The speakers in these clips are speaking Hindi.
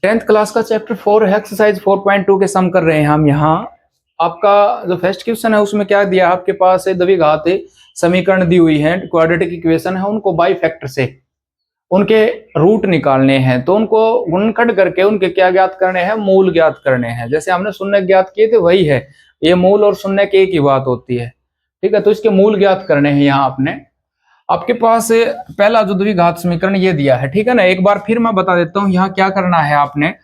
10th क्लास का चैप्टर 4 है, एक्सरसाइज 4.2 के सम कर रहे हैं हम यहाँ। आपका जो फर्स्ट क्वेश्चन है उसमें क्या दिया, आपके पास है द्विघात समीकरण दी हुई है, क्वाड्रेटिक इक्वेशन है, उनको बाई फैक्टर से उनके रूट निकालने हैं, तो उनको गुणनखंड करके उनके क्या ज्ञात करने हैं, मूल ज्ञात करने हैं। जैसे हमने शून्य ज्ञात किए थे वही है, ये मूल और शून्य की एक ही बात होती है, ठीक है। तो इसके मूल ज्ञात करने हैं यहाँ आपने। आपके पास पहला जो द्विघात समीकरण ये दिया है, ठीक है ना। एक बार फिर मैं बता देता हूँ यहाँ क्या करना है आपने,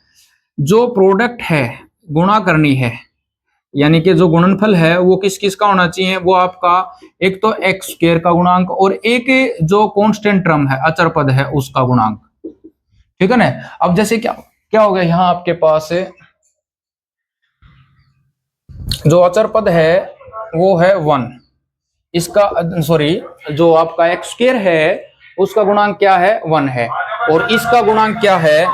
जो प्रोडक्ट है गुणा करनी है, यानी कि जो गुणनफल है वो किस किस का होना चाहिए, वो आपका एक तो एक्स स्क्वायर का गुणांक और एक जो कांस्टेंट टर्म है अचर पद है उसका गुणांक, ठीक है ना। अब जैसे क्या क्या हो गया यहाँ आपके पास जो अचर पद है वो है 1, इसका सॉरी जो आपका एक्स स्क्वायर है उसका गुणांक क्या है 1 है, और इसका गुणांक क्या है,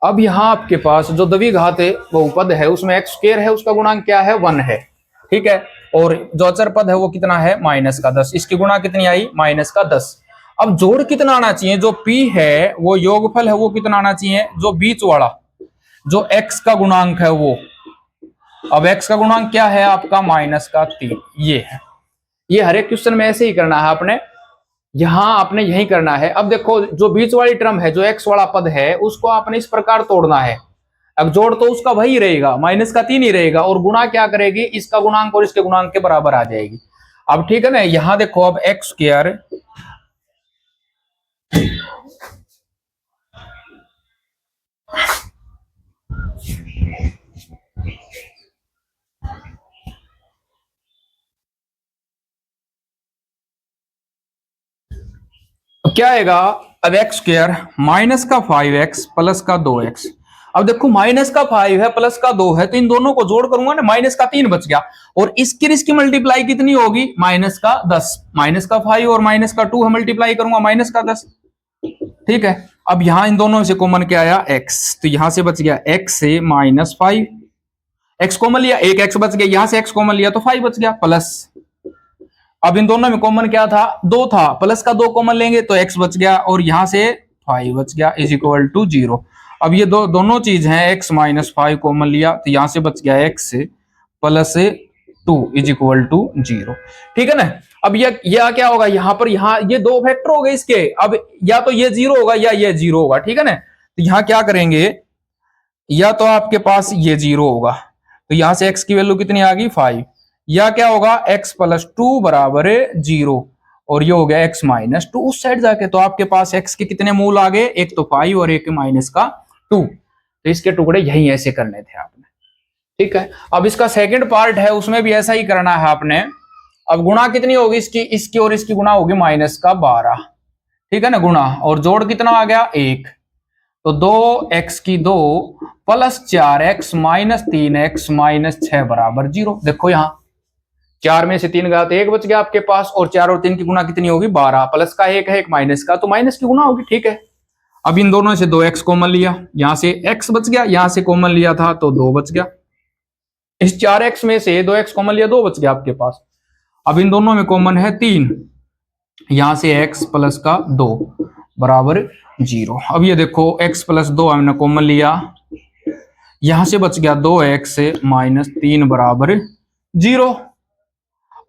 अब यहाँ आपके पास जो द्विघात बहुपद है उसमें एक्स स्क्वायर है उसका गुणांक क्या है 1 है, ठीक है। और जो अचर पद है वो कितना है माइनस का 10, इसकी गुणा कितनी आई माइनस का 10। अब जोड़ कितना आना चाहिए, जो p है वो योगफल है वो कितना आना चाहिए, जो बीच वाला जो x का गुणांक है वो, अब x का गुणांक क्या है आपका माइनस का 3, ये है। ये हर एक क्वेश्चन में ऐसे ही करना है आपने, यहां आपने यही करना है। अब देखो जो बीच वाली टर्म है जो एक्स वाला पद है उसको आपने इस प्रकार तोड़ना है। अब जोड़ तो उसका वही रहेगा, माइनस का 3 ही रहेगा, और गुणा क्या करेगी, इसका गुणांक और इसके गुणांक के बराबर आ जाएगी। अब ठीक है ना, यहां देखो अब एक्स स्क्वायर क्या आएगा, अब एक्स स्क्वायर माइनस का 5x प्लस का 2x। अब देखो माइनस का 5 है प्लस का 2 है, तो इन दोनों को जोड़ करूंगा ना, माइनस का 3 बच गया, और इसकी मल्टीप्लाई कितनी होगी माइनस का 10, माइनस का 5 और माइनस का 2 मल्टीप्लाई करूंगा माइनस का 10, ठीक है। अब यहां इन दोनों से कॉमन क्या आया x, तो यहां से बच गया x से -5, x कॉमन लिया, एक x बच गया, यहां से x कॉमन लिया तो 5 बच गया, प्लस अब इन दोनों में कॉमन क्या था 2 था, प्लस का 2 कॉमन लेंगे तो x बच गया, और यहां से 5 बच गया इज इक्वल टू 0। अब ये दोनों चीज हैं, x -5 कॉमन लिया तो यहां से बच गया x से प्लस 2 इज इक्वल टू 0, ठीक है ना। अब ये क्या होगा यहाँ पर, यहाँ ये दो फैक्टर हो गए इसके, अब या तो ये 0 होगा या ये 0 होगा, ठीक है ना। तो यहाँ क्या करेंगे, या तो आपके पास ये 0 होगा, तो यहां से x की वैल्यू कितनी आ गई 5, या क्या होगा x प्लस 2 बराबर 0, और ये हो गया x माइनस 2 उस साइड जाके, तो आपके पास x के कितने मूल आ गए, एक तो 5 और एक माइनस का 2, तो इसके टुकड़े यही ऐसे करने थे आपने, ठीक है। अब इसका सेकंड पार्ट है उसमें भी ऐसा ही करना है आपने। अब गुणा कितनी होगी इसकी और इसकी गुणा होगी माइनस का 12, ठीक है ना, गुणा, और जोड़ कितना आ गया 1, तो 2x की 2 plus 4x minus 3x minus 6 बराबर 0। देखो यहां 4 में से 3 गया तो 1 बच गया आपके पास, और 4 और 3 की गुणा कितनी होगी 12, प्लस का 1 है एक माइनस का, तो माइनस की गुणा होगी, ठीक है। अब इन दोनों से 2x कॉमन लिया, यहां से x बच गया, यहां से कॉमन लिया था तो 2 बच गया, इस 4x में से 2x कॉमन लिया 2 बच गया आपके पास। अब इन दोनों में कॉमन है 3, यहां से x प्लस का 2 बराबर 0। अब ये देखो x प्लस 2 हमने कॉमन लिया, यहां से बच गया 2x माइनस 3 बराबर 0।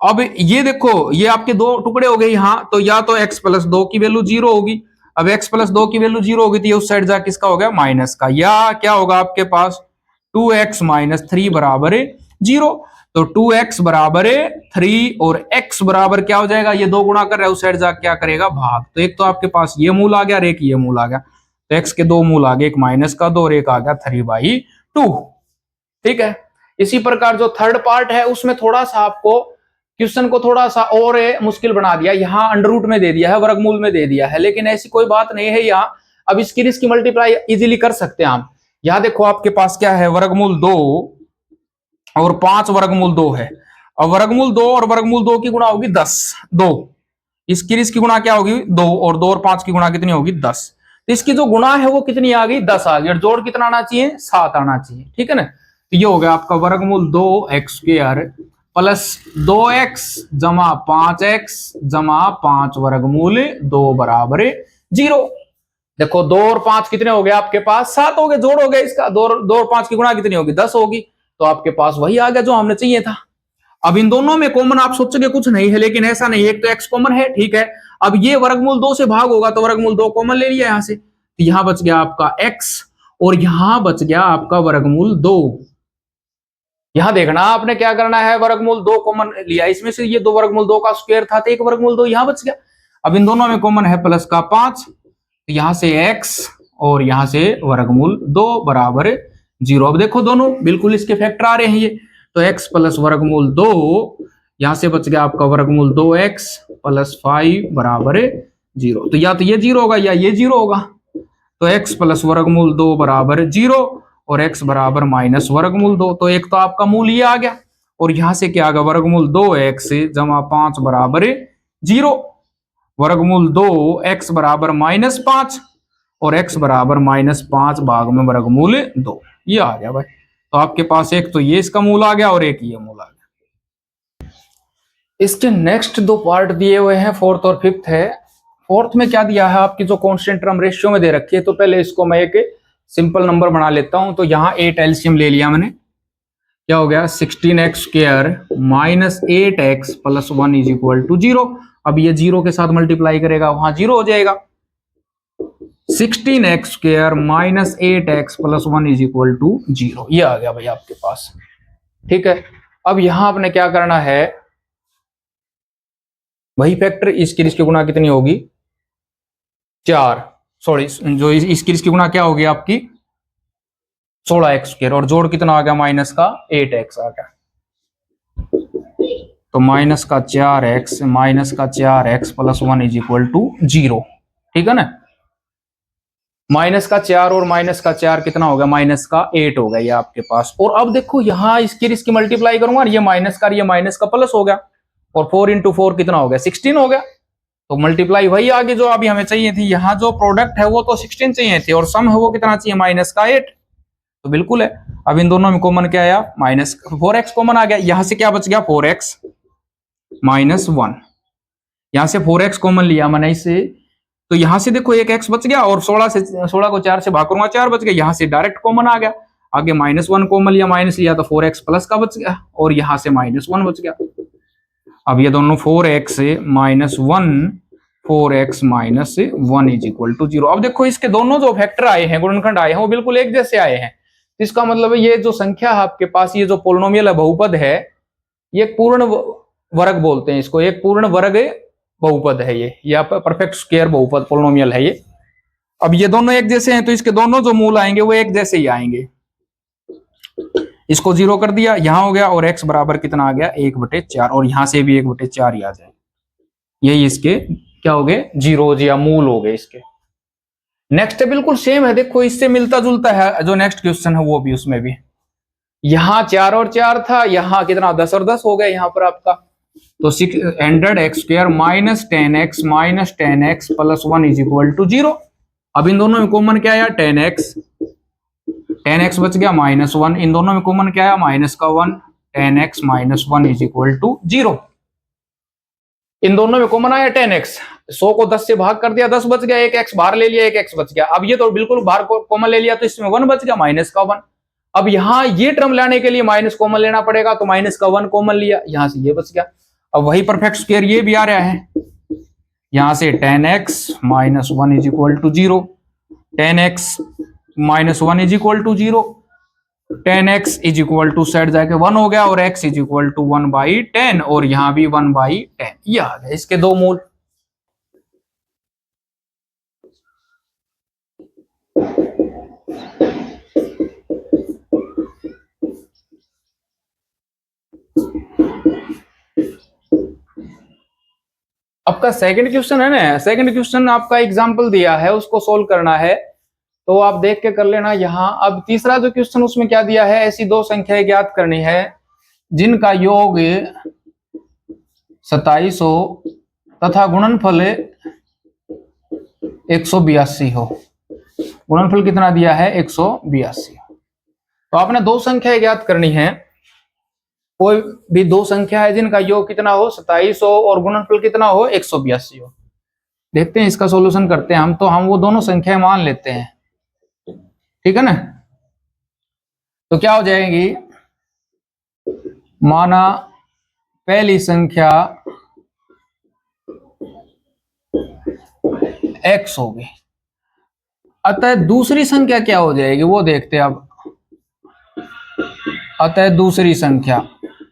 अब ये देखो ये आपके दो टुकड़े हो गए यहाँ, तो या तो x प्लस 2 की वैल्यू 0 होगी, अब x प्लस 2 की वैल्यू 0 होगी तो ये उस साइड जाके किसका हो गया माइनस का, या क्या होगा आपके पास 2x माइनस 3 बराबर 0, तो 2x बराबर 3 और x बराबर क्या हो जाएगा, ये दो गुणा कर रहा है उस साइड जाके क्या करेगा भाग, तो एक तो आपके पास ये मूल आ गया और एक ये मूल आ गया, तो x के दो मूल आ गए, एक माइनस का 2 और एक आ गया 3/2, ठीक है। इसी प्रकार जो थर्ड पार्ट है उसमें थोड़ा सा आपको क्वेश्चन को थोड़ा सा और मुश्किल बना दिया, यहाँ अंडर रूट में दे दिया है, वर्गमूल में दे दिया है, लेकिन ऐसी कोई बात नहीं है यहाँ। अब इसकी मल्टीप्लाई इजीली कर सकते हैं हम। यहाँ देखो आपके पास क्या है, वर्गमूल 2 और 5 वर्गमूल 2 है। अब वर्गमूल 2 और वर्गमूल 2 की गुणा होगी 10, 2 इसकी गुणा क्या होगी 2, और 2 और 5 की गुणा कितनी होगी 10, तो इसकी जो गुणा है वो कितनी आ गई 10 आ गई, और जोड़ कितना आना चाहिए 7 आना चाहिए, ठीक है ना। तो ये हो गया आपका वर्गमूल 2 एक्स स्क्वायर प्लस 2x जमा 5x जमा 5 वर्गमूल 2 बराबर 0। देखो 2 और 5 कितने हो गए आपके पास? 7 हो गए। जोड़ोगे इसका 2 और 5 की गुणा कितनी होगी? 10 होगी। तो आपके पास वही आ गया जो हमने चाहिए था। अब इन दोनों में कॉमन आप सोचोगे कुछ नहीं है, लेकिन ऐसा नहीं है। एक तो x कॉमन है, ठीक है। अब ये वर्गमूल 2 से भाग होगा तो वर्गमूल 2 कॉमन ले लिया यहां से, तो यहां बच गया आपका x और यहां बच गया आपका वर्गमूल 2। यहां देखना आपने क्या करना है, वर्गमूल 2 कॉमन लिया, इसमें से ये 2 वर्गमूल 2 का स्क्वायर था तो एक वर्गमूल 2 यहां बच गया। अब इन दोनों में कॉमन है प्लस का 5, तो यहां से x और यहां से वर्गमूल 2 बराबर 0। अब देखो दोनों बिल्कुल इसके फैक्टर आ रहे हैं ये, तो x प्लस वर्गमूल 2, यहां से बच गया आपका वर्गमूल 2x प्लस 5 बराबर 0। तो या तो ये 0 होगा या ये 0 होगा। तो x प्लस वर्गमूल 2 बराबर 0 और x बराबर माइनस वर्गमूल 2। तो एक तो आपका मूल ये आ गया और यहां से क्या आ गया, वर्गमूल 2x जमा 5 बराबर 0, वर्गमूल 2x बराबर -5 और x बराबर -5 भाग में वर्गमूल 2, ये आ गया भाई। तो आपके पास एक तो ये इसका मूल आ गया और एक ये मूल आ गया। इसके नेक्स्ट दो पार्ट दिए हुए हैं, फोर्थ और फिफ्थ है। फोर्थ में क्या दिया है, आपकी जो कांस्टेंट टर्म रेशियो में दे रखी है, तो पहले इसको मैं एक सिंपल नंबर बना लेता हूं। तो यहाँ 8 एलसीएम ले लिया मैंने, क्या हो गया 16x square minus 8x plus 1 is equal to 0। अब ये 0 के साथ मल्टीप्लाई करेगा, वहां 0 हो जाएगा। 16x square minus 8x plus 1 is equal to 0, ये आ गया भाई आपके पास, ठीक है। अब यहां आपने क्या करना है, वही फैक्टर इसकी गुणा कितनी होगी 4, सॉरी जो इसकी गुणा क्या होगी आपकी 16x स्क्वायर, और जोड़ कितना आ गया माइनस का 8x आ गया। तो माइनस का 4x plus 1 is equal to 0, ठीक है ना। माइनस का 4 और माइनस का 4 कितना हो गया, माइनस का 8 हो गया ये आपके पास। और अब देखो यहाँ इसकी मल्टीप्लाई करूंगा, ये माइनस का प्लस हो गया, और 4 इंटू 4 कितना हो गया 16 हो गया। तो मल्टीप्लाई वही आगे जो अभी हमें चाहिए थी, यहाँ जो प्रोडक्ट है वो तो 16 चाहिए थे और सम है वो कितना चाहिए माइनस का 8, तो बिल्कुल है। अब इन दोनों में कॉमन क्या आया, माइनस 4x कॉमन आ गया। यहां से क्या बच गया 4x माइनस 1, यहां से 4x कॉमन लिया मैंने इसे, तो यहां से देखो एक x बच गया, और 16 को 4 से भाग करूंगा 4 बच गया, यहां से डायरेक्ट कॉमन आ गया। आगे -1 कॉमन लिया, माइनस लिया तो 4x प्लस का बच गया, और यहां से -1 बच गया। अब ये दोनों 4x minus 1 4x minus 1 is equal to 0। अब देखो इसके दोनों जो फैक्टर आए हैं, गुणनखंड आए हैं, वो बिल्कुल एक जैसे आए हैं। इसका मतलब है ये जो संख्या है आपके पास, ये जो पोलिनोमियल है, बहुपद है, ये पूर्ण वर्ग बोलते हैं इसको, एक पूर्ण वर्ग बहुपद है ये, या परफेक्ट स्क्वायर बहुपद पोलिनोमियल है ये। अब ये दोनों एक जैसे हैं तो इसके दोनों जो मूल आएंगे वो एक जैसे ही आएंगे। इसको 0 कर दिया, यहां हो गया, और x बराबर कितना आ गया 1/4, और यहां से भी 1/4 ही आ जाए। यही इसके क्या हो गए, जीरोज या मूल हो गए इसके। नेक्स्ट बिल्कुल सेम है, देखो इससे मिलता जुलता है जो नेक्स्ट क्वेश्चन है वो भी, उसमें भी यहाँ 4 और 4 था, यहाँ कितना 10 और 10 हो गया यहाँ पर आपका। तो 600x square minus 10x plus 1 is equal to 0। अब इन दोनों में कॉमन क्या आया 10x बच गया -1, इन दोनों में कॉमन क्या आया माइनस का 1, 10x minus 1 is equal to 0। इन दोनों में कॉमन आया 10x, 100 को 10 से भाग कर दिया 10 बच गया, एक x बाहर ले लिया, एक x बच गया। अब ये तो बिल्कुल बाहर कॉमन ले लिया तो इसमें 1 बच गया माइनस का 1। अब यहाँ ये टर्म लाने के लिए माइनस कॉमन लेना पड़ेगा, तो माइनस का 1 कॉमन लिया, यहां से ये बच गया। अब वही परफेक्ट स्क्वायर ये भी आ रहा है, यहां से 10x minus 1 is equal to 0, 10x minus 1 is equal to 0, 10x is equal to सेट जाके 1 हो गया, और x इज इक्वल टू 1/10, और यहां भी 1/10, ये आ गया इसके दो मूल। आपका सेकंड क्वेश्चन है ना, सेकंड क्वेश्चन आपका एग्जांपल दिया है, उसको सोल्व करना है, तो आप देख के कर लेना यहाँ। अब तीसरा जो क्वेश्चन उसमें क्या दिया है, ऐसी दो संख्याएं ज्ञात करनी है जिनका योग 27 हो तथा गुणनफल 182 हो। गुणनफल कितना दिया है 182। तो आपने दो संख्याएं ज्ञात करनी है, कोई भी दो संख्या है जिनका योग कितना हो 27 हो और गुणनफल कितना हो 182 हो। देखते हैं इसका सॉल्यूशन करते हैं हम। तो हम वो दोनों संख्याएं मान लेते हैं, ठीक है ना। तो क्या हो जाएगी, माना पहली संख्या x होगी, अतः दूसरी संख्या क्या हो जाएगी वो देखते हैं अब। अतः दूसरी संख्या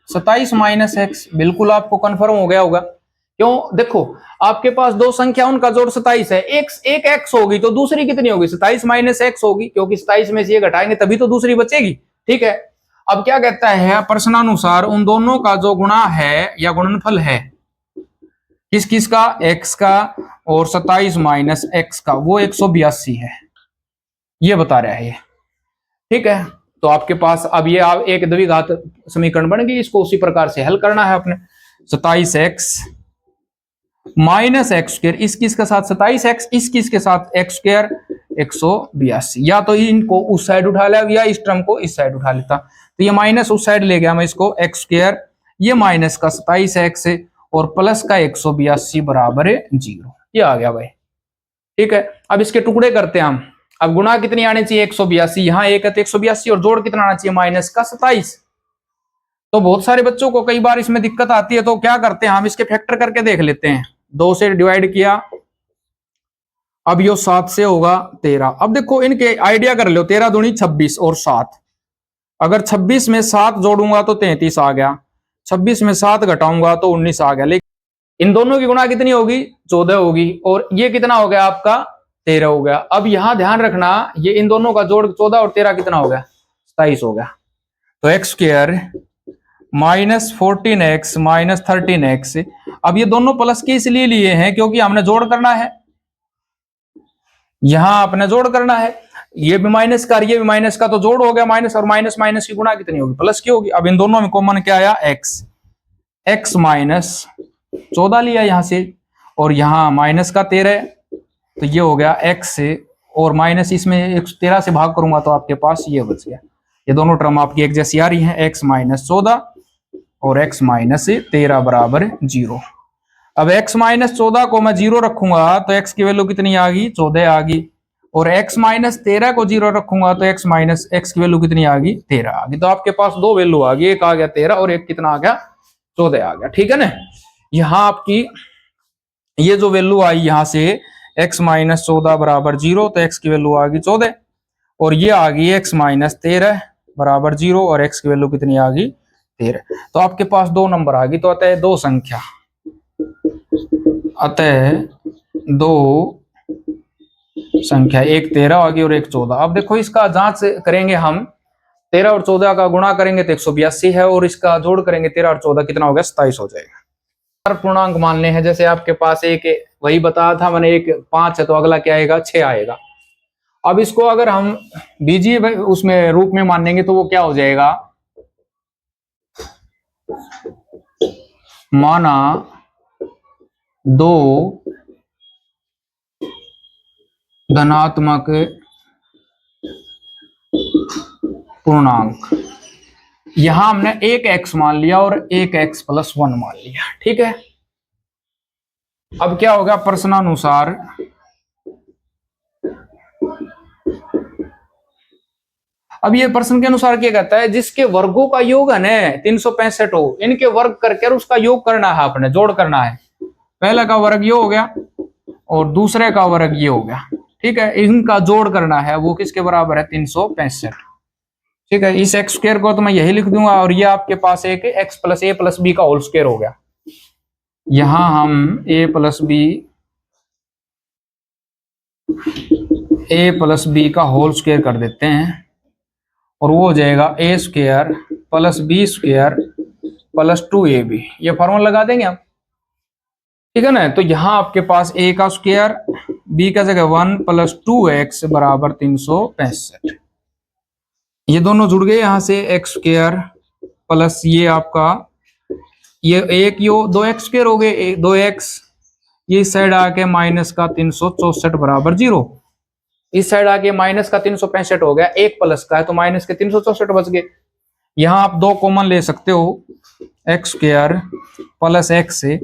27 माइनस एक्स, बिल्कुल आपको कंफर्म हो गया होगा। क्यों, देखो आपके पास दो संख्या उनका जोड़ 27 है, एक एक्स होगी तो दूसरी कितनी होगी 27 माइनस एक्स होगी, क्योंकि 27 में से ये घटाएंगे तभी तो दूसरी बचेगी, ठीक है। अब क्या कहता है प्रश्नानुसार, उन दोनों का जो गुणा है या गुणनफल है किस किस का, एक्स का और 27 माइनस एक्स का, वो 182 है, ये बता रहा है ये, ठीक है। तो आपके पास अब ये आप एक द्विघात समीकरण बन गई, इसको उसी प्रकार से हल करना है अपने। 27x माइनस एक्स स्क्र इस किस के साथ 27x, इस किस के साथ एक्स स्क्र 182, या तो इनको उस साइड उठा लिया या इस टर्म को इस साइड उठा लेता, तो ये माइनस उस साइड ले गया मैं इसको एक्स स्क्र, ये माइनस का 27x और प्लस का 182 बराबर 0, ये आ गया भाई, ठीक है। अब इसके टुकड़े करते हैं हम। अब गुणा कितनी आनी चाहिए 182, यहाँ एक है तो 182 और जोड़ कितना आना चाहिए माइनस का 27। तो बहुत सारे बच्चों को कई बार इसमें दिक्कत आती है, तो क्या करते हैं हम इसके फैक्टर करके देख लेते हैं। 2 से डिवाइड किया, अब यो 7 से होगा 13। अब देखो इनके आइडिया कर लो, 13 दूनी 26 और 7, अगर 26 में 7 जोड़ूंगा तो 33 आ गया, 26 में 7 घटाऊंगा तो 19 आ गया। लेकिन इन दोनों की गुणा कितनी होगी 14 होगी, और ये कितना हो गया आपका 13 हो गया। अब यहां ध्यान रखना, ये इन दोनों का जोड़ 14 और 13 कितना हो गया 27 हो गया। तो x square minus 14x minus 13x, अब ये दोनों प्लस के इसलिए लिए हैं क्योंकि हमने जोड़ करना है, यहां आपने जोड़ करना है, ये भी माइनस का ये भी माइनस का, तो जोड़ हो गया माइनस, और माइनस माइनस की गुणा कितनी होगी प्लस की होगी। अब इन दोनों में कॉमन क्या आया x माइनस 14 लिया यहां से, और यहां माइनस का 13, तो ये हो गया x से, और माइनस इसमें 13 से भाग करूंगा तो आपके पास ये बच गया। ये दोनों टर्म आपकी एक जैसी आ रही है, x माइनस 14 और x माइनस 13 बराबर 0। अब x माइनस 14 को मैं 0 रखूंगा तो x की वैल्यू कितनी आ गई 14 आ गई, और x माइनस 13 को 0 रखूंगा तो x माइनस x की वैल्यू कितनी आ गई 13 आ गई। तो आपके पास दो वैल्यू आ गई, एक आ गया 13 और एक कितना आ गया 14 आ गया, ठीक है ना। यहाँ आपकी ये जो वैल्यू आई यहाँ से x माइनस 14 बराबर 0, तो x की वैल्यू आ गई 14, और ये आ गई x माइनस 13 बराबर 0, और x की वैल्यू कितनी आ गई 13। तो आपके पास दो नंबर आ गई। तो अतः दो संख्या, अतः दो संख्या, एक 13 आ गई और एक 14। अब देखो इसका जांच करेंगे हम, 13 और 14 का गुणा करेंगे तो 182 है, और इसका जोड़ करेंगे 13 और 14 कितना हो गया 27 हो जाएगा। पूर्णांक मानने हैं, जैसे आपके पास एक वही बताया था मैंने, एक 5 है तो अगला क्या आएगा 6 आएगा। अब इसको अगर हम बीजीय उसमें रूप में मानेंगे तो वो क्या हो जाएगा, माना दो धनात्मक पूर्णांक, यहां हमने एक x मान लिया और एक x प्लस 1 मान लिया, ठीक है। अब क्या होगा प्रश्नानुसार, अब ये प्रश्न के अनुसार क्या कहता है, जिसके वर्गों का योग है ना 365 हो, इनके वर्ग करके उसका योग करना है, आपने जोड़ करना है। पहले का वर्ग ये हो गया और दूसरे का वर्ग ये हो गया, ठीक है। इनका जोड़ करना है, वो किसके बराबर है 365, ठीक है। इस एक्स स्क्वायर को तो मैं यही लिख दूंगा, और ये आपके पास एक X plus A plus B का होल स्क्वायर हो गया। यहां हम ए प्लस बी का होल स्क्वायर कर देते हैं, और वो हो जाएगा A square plus B square plus 2ab, ये फॉर्मूला लगा देंगे हम, ठीक है ना। तो यहां आपके पास ए का स्क्वायर, बी का जगह 1 प्लस 2x बराबर 365, ये दोनों जुड़ गए यहां से, एक्स स्क्वायर प्लस ये आपका ये एक यो 2x स्क्वायर हो गए 2x, ये इस साइड आके माइनस का 364 बराबर 0, इस साइड आके माइनस का 365 हो गया, एक प्लस का है तो माइनस के 364 बच गए। यहां आप दो कॉमन ले सकते हो, एक्स स्क्वायर प्लस एक्स से,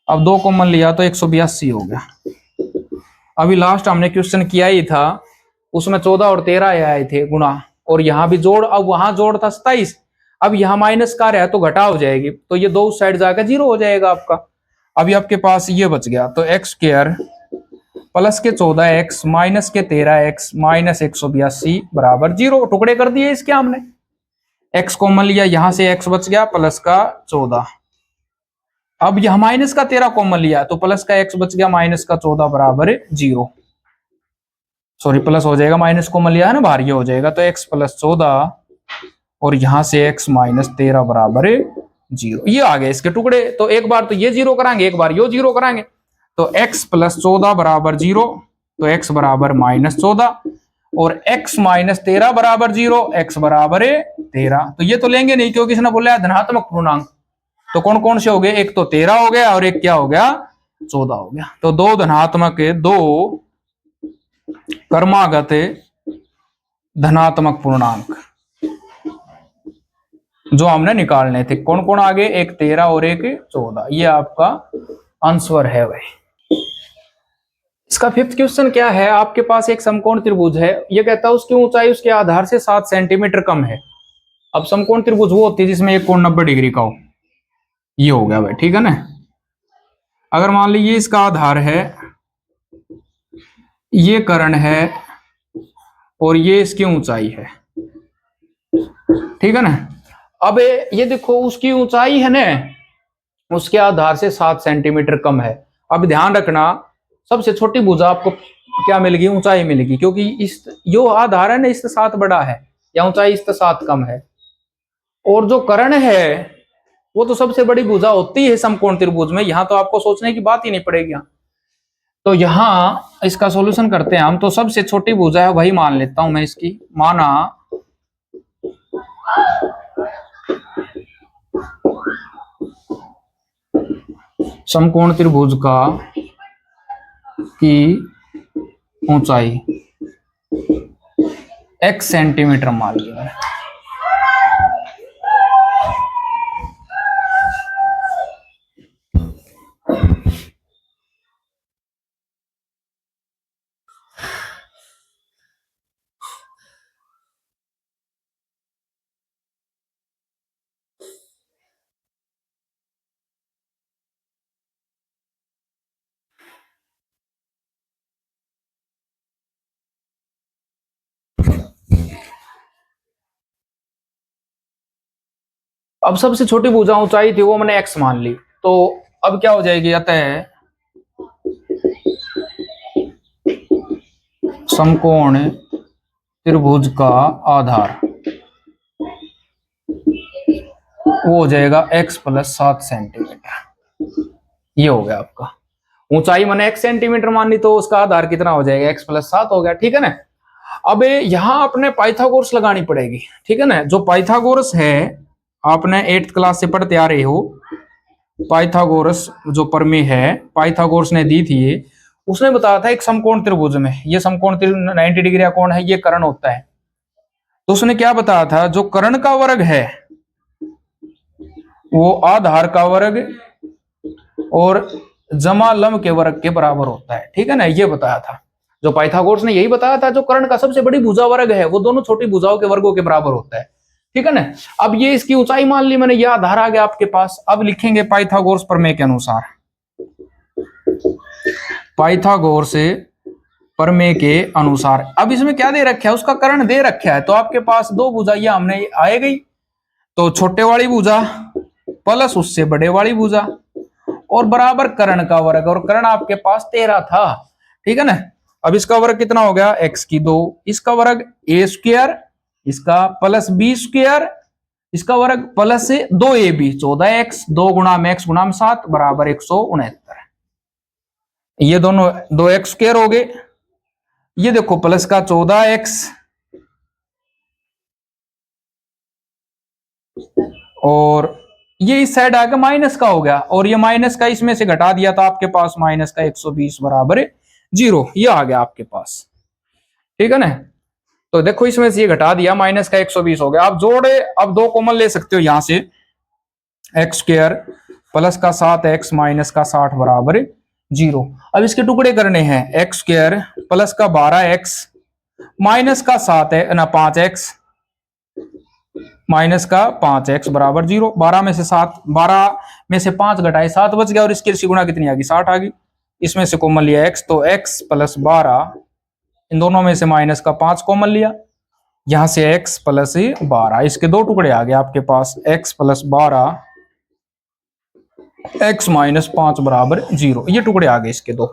अब 2 कॉमन लिया तो 182 हो गया। अभी लास्ट हमने क्वेश्चन किया ही था, उसमें 14 और 13 आए थे गुणा, और यहाँ भी जोड़, अब वहां जोड़ था 27, अब यहाँ माइनस का है तो घटा हो जाएगी, तो ये दो उस साइड जाकर 0 हो जाएगा आपका। अभी आपके पास ये बच गया, तो एक्स स्क्वायर प्लस के 14x माइनस के 13x माइनस 182 बराबर 0। टुकड़े कर दिए इसके हमने, x कॉमन लिया, यहां से x बच गया प्लस का 14। अब यह माइनस का 13 कॉमन लिया तो प्लस का x बच गया माइनस का 14 बराबर 0। सॉरी प्लस हो जाएगा, माइनस कॉमन लिया है ना बाहर, ये हो जाएगा, तो x प्लस 14 और यहां से x माइनस 13 बराबर 0। ये आ गए इसके टुकड़े। तो एक बार तो ये 0 कराएंगे, एक बार ये 0 कराएंगे, तो x प्लस 14 बराबर 0, तो x बराबर माइनस 14, और x माइनस 13 बराबर 0, x बराबर 13। तो ये तो लेंगे नहीं क्योंकि इसने बोला है धनात्मक पूर्णांक, तो कौन कौन से हो गए, एक तो 13 हो गया और एक क्या हो गया, 14 हो गया। तो दो धनात्मक, दो क्रमागत धनात्मक पूर्णांक जो हमने निकालने थे, कौन कौन आ गए, एक 13 और एक 14। ये आपका आंसर है भाई। इसका फिफ्थ क्वेश्चन क्या है, आपके पास एक समकोण त्रिभुज है, ये कहता है उसकी ऊंचाई उसके आधार से 7 सेंटीमीटर कम है। अब समकोण त्रिभुज वो होती है जिसमें एक कोण 90 डिग्री का हो, ये हो गया भाई, ठीक है ना। अगर मान लीजिए इसका आधार है, ये कर्ण है और ये इसकी ऊंचाई है, ठीक है ना। अब ये देखो उसकी ऊंचाई है ना, उसके आधार से 7 सेंटीमीटर कम है। अब ध्यान रखना, सबसे छोटी भुजा आपको क्या मिलेगी, ऊंचाई मिलेगी, क्योंकि इस जो आधार है ना इससे 7 बड़ा है, या ऊंचाई इससे 7 कम है। और जो कर्ण है वो तो सबसे बड़ी भुजा होती है समकोण त्रिभुज में, यहां तो आपको सोचने की बात ही नहीं पड़ेगी। तो यहां इसका सॉल्यूशन करते हैं हम, तो सबसे छोटी भुजा है वही मान लेता हूं मैं इसकी, माना समकोण त्रिभुज का की ऊंचाई x सेंटीमीटर मान लिया। अब सबसे छोटी भुजा ऊंचाई थी वो मैंने x मान ली, तो अब क्या हो जाएगी, अतः समकोण त्रिभुज का आधार वो हो जाएगा x प्लस 7 सेंटीमीटर। ये हो गया आपका, ऊंचाई मैंने x सेंटीमीटर मान ली तो उसका आधार कितना हो जाएगा, x प्लस 7 हो गया, ठीक है ना। अब यहां अपने पाइथागोरस लगानी पड़ेगी, ठीक है ना। जो पाइथागोरस है, आपने 8th क्लास से पढ़ते आ रहे हो, पाइथागोरस जो प्रमेय है पाइथागोरस ने दी थी, उसने बताया था एक समकोण त्रिभुज में, ये समकोण त्रिभुज 90 डिग्री का कोण है, ये कर्ण होता है। तो उसने क्या बताया था, जो कर्ण का वर्ग है वो आधार का वर्ग और जमा लंब के वर्ग के बराबर होता है, ठीक है ना, ये बताया था। जो पाइथागोरस ने यही बताया था, जो कर्ण का सबसे बड़ी भुजा वर्ग है वो दोनों छोटी भुजाओं के वर्गों के बराबर होता है, ठीक है ना। अब ये इसकी ऊंचाई मान ली मैंने, ये आधार आ गया आपके पास। अब लिखेंगे पाइथागोरस प्रमेय के अनुसार, पाइथागोरस प्रमेय के अनुसार। अब इसमें क्या दे रखा है, उसका कर्ण दे रखा है, तो आपके पास दो भुजाइयां हमने आए गई, तो छोटे वाली भुजा प्लस उससे बड़े वाली भुजा और बराबर कर्ण का वर्ग, और कर्ण आपके पास 13 था, ठीक है ना। अब इसका वर्ग कितना हो गया, x की 2, इसका वर्ग a स्क्वायर, इसका प्लस b स्क्वायर, इसका वर्ग प्लस 2ab, 14x, 2 गुणा में x गुणा में 7 बराबर 169। ये दोनों 2x स्क्वायर हो गए, ये देखो प्लस का 14x और ये इस साइड आके माइनस का हो गया, और ये माइनस का इसमें से घटा दिया था आपके पास माइनस का 120 बराबर 0, ये आ गया आपके पास, ठीक है ना। तो देखो इसमें से ये घटा दिया, माइनस का 120 हो गया। आप जोड़े, अब 2 कॉमन ले सकते हो यहां से, एक्स स्क्वायर प्लस का 7x माइनस का 60 बराबर 0। अब इसके टुकड़े करने हैं, एक्स स्क्वायर प्लस का 12x माइनस का 7 है ना 5x माइनस का 5x बराबर 0। 12 में से 5 घटाए 7 बच गया और इसकी राशि गुणा कितनी आ गई 60 आ गई। इसमें से कॉमन लिया x, तो x प्लस 12, इन दोनों में से माइनस का 5 कॉमन लिया, यहां से x प्लस 12, इसके दो टुकड़े आ गए आपके पास, x प्लस 12 x माइनस 5 बराबर 0। ये टुकड़े आ गए इसके दो,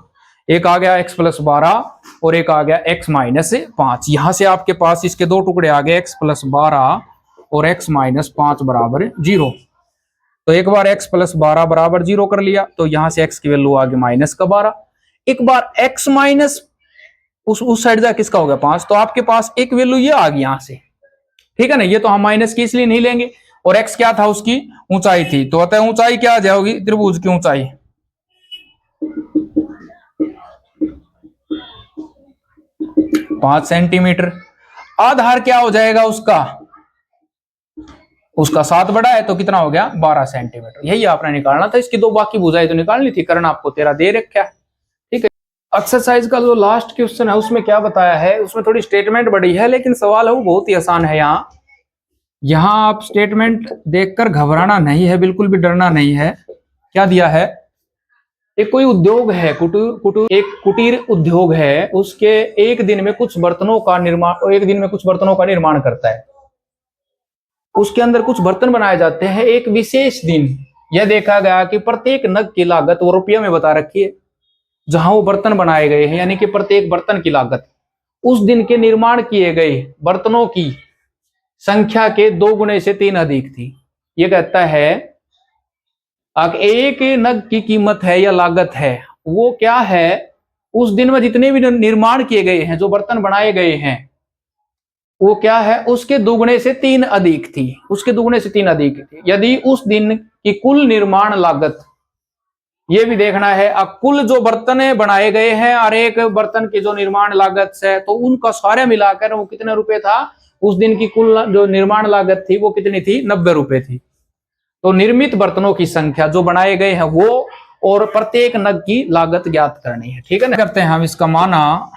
एक आ गया x प्लस 12 और एक आ गया x माइनस 5। यहां से आपके पास इसके दो टुकड़े आ गए x प्लस 12 और x माइनस 5 बराबर 0। तो एक बार x प्लस 12 बराबर 0 कर लिया, तो यहां से x की वैल्यू आ गई माइनस का 12। एक बार x माइनस उस साइड जाके किसका हो गया 5, तो आपके पास एक वैल्यू ये आ गई यहां से, ठीक है ना। ये तो हम माइनस की इसलिए नहीं लेंगे, और x क्या था, उसकी ऊंचाई थी, तो अतः ऊंचाई क्या आ जाएगी, त्रिभुज की ऊंचाई 5 सेंटीमीटर। आधार क्या हो जाएगा उसका 7 बड़ा है, तो कितना हो गया 12 सेंटीमीटर। यही आपने निकालना था। इसकी दो बाकी भुजाएं तो निकालनी थी, कर्ण आपको 13 दे रखा है, ठीक है। एक्सरसाइज का जो लास्ट क्वेश्चन है उसमें क्या बताया है, उसमें थोड़ी स्टेटमेंट बड़ी है, लेकिन सवाल है वो बहुत ही आसान है। यहाँ आप स्टेटमेंट देखकर घबराना नहीं है, बिल्कुल भी डरना नहीं है। क्या दिया है, एक कोई उद्योग है, एक कुटीर उद्योग है, उसके एक दिन में कुछ बर्तनों का निर्माण करता है। उसके अंदर कुछ बर्तन बनाए जाते हैं एक विशेष दिन। यह देखा गया कि प्रत्येक नग की लागत वो रुपये में बता रखी है, जहां वो बर्तन बनाए गए हैं, यानी कि प्रत्येक बर्तन की लागत उस दिन के निर्माण किए गए बर्तनों की संख्या के 2 गुने से 3 अधिक थी। ये कहता है एक नग की कीमत है या लागत है, वो क्या है, उस दिन में जितने भी निर्माण किए गए हैं, जो बर्तन बनाए गए हैं, वो क्या है, उसके दुगने से 3 अधिक थी, उसके दुगने से 3 अधिक थी। यदि उस दिन की कुल निर्माण लागत, ये भी देखना है, अब कुल जो बर्तन बनाए गए हैं और एक बर्तन की जो निर्माण लागत है, तो उनका सारे मिलाकर वो कितने रुपए था, उस दिन की कुल जो निर्माण लागत थी वो कितनी थी, 90 रुपए थी। तो निर्मित बर्तनों की संख्या जो बनाए गए हैं वो और प्रत्येक नग की लागत ज्ञात करनी है, ठीक है ना। करते हैं हम इसका माना,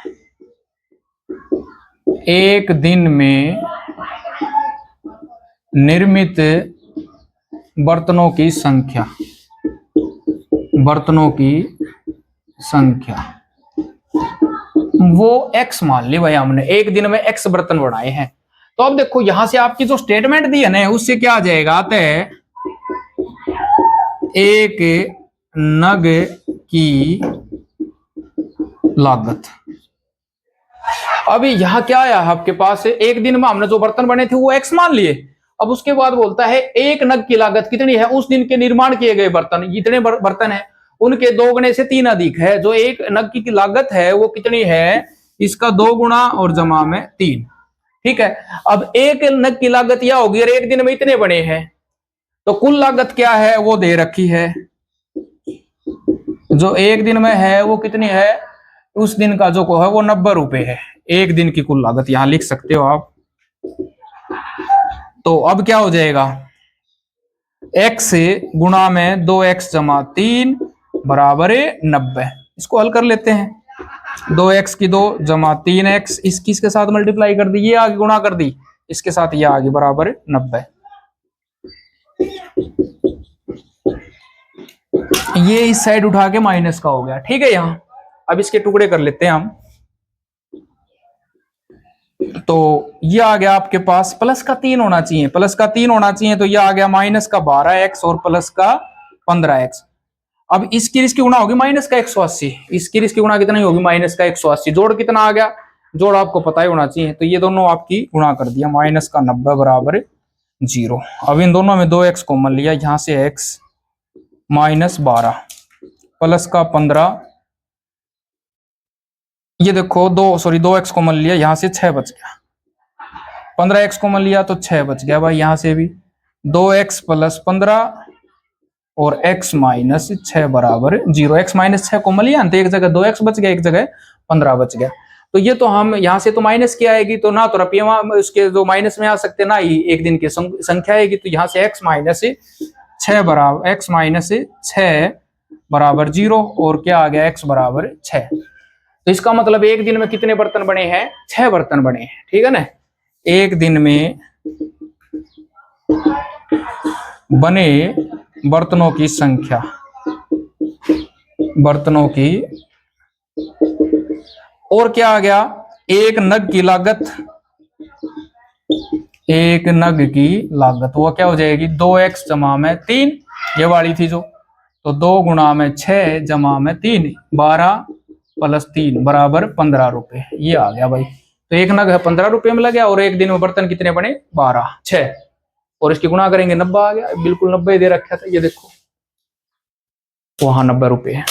एक दिन में निर्मित बर्तनों की संख्या वो x मान ली भाई, हमने एक दिन में x बर्तन बनाए हैं। तो अब देखो यहां से आपकी जो स्टेटमेंट दी है ना, उससे क्या आ जाएगा, एक नग की लागत। अभी यहां क्या आया आपके पास, एक दिन में हमने जो बर्तन बने थे वो x मान लिए। अब उसके बाद बोलता है एक नग की लागत कितनी है, उस दिन के निर्माण किए गए बर्तन, जितने बर्तन है उनके 2 गुने से 3 अधिक है। जो एक नग की लागत है वो कितनी है, इसका 2 गुना और जमा में 3, ठीक है। अब एक नग की लागत यह होगी और एक दिन में इतने बने हैं, तो कुल लागत क्या है वो दे रखी है, जो एक दिन में है वो कितनी है, उस दिन का जो को है वो 90 रुपए है। एक दिन की कुल लागत यहां लिख सकते हो आप। तो अब क्या हो जाएगा, x गुणा में 2x जमा 3 बराबर 90। इसको हल कर लेते हैं। 2x की 2 जमा 3x, इसके साथ मल्टीप्लाई कर दी, ये आगे गुणा कर दी, इसके साथ ये आगे बराबर 90। ये इस साइड उठा के माइनस का हो गया, ठीक है। यहां अब इसके टुकड़े कर लेते हैं हम। तो ये आ गया आपके पास प्लस का 3 होना चाहिए, तो ये आ गया माइनस का 12x और प्लस का 15x। अब इसकी रिस्क गुणा होगी माइनस का 180, इसकी रिस्क गुणा कितना होगी, माइनस का 180। जोड़ कितना आ गया, जोड़ आपको पता ही होना चाहिए, तो ये दोनों आपकी गुणा कर दिया, माइनस का 90 बराबर 0। अब इन दोनों में 2x कॉमन लिया, यहां से x माइनस 12 प्लस का 15, ये देखो 2x कॉमन लिया, यहां से 6 बच गया। 15x कॉमन लिया तो 6 बच गया भाई, यहां से भी 2x प्लस 15 और x माइनस 6 बराबर 0। x माइनस 6 कॉमन लिया तो एक जगह 2x बच गया, एक जगह 15 बच गया। तो ये तो हम यहां से तो माइनस की आएगी, तो ना तो रुपये उसके जो माइनस में आ सकते, ना ही एक दिन की संख्या आएगी। तो यहां से x माइनस 6 बराबर x माइनस 6 बराबर 0 और क्या आ गया x बराबर 6। तो इसका मतलब एक दिन में कितने बर्तन बने हैं? 6 बर्तन बने हैं, ठीक है ना। एक दिन में बने बर्तनों की संख्या, बर्तनों की, और क्या आ गया, एक नग की लागत, एक नग की लागत वो क्या हो जाएगी 2x जमा में 3, ये वाली थी जो, तो 2 गुणा में 6 जमा में 3, 12 प्लस 3 बराबर 15 रुपए, ये आ गया भाई। तो एक नग है 15 रुपए में लग गया, और एक दिन में बर्तन कितने बने 12, 6, और इसकी गुणा करेंगे 90 आ गया, बिल्कुल 90 दे रखा था, ये देखो वहां 90 रुपए है।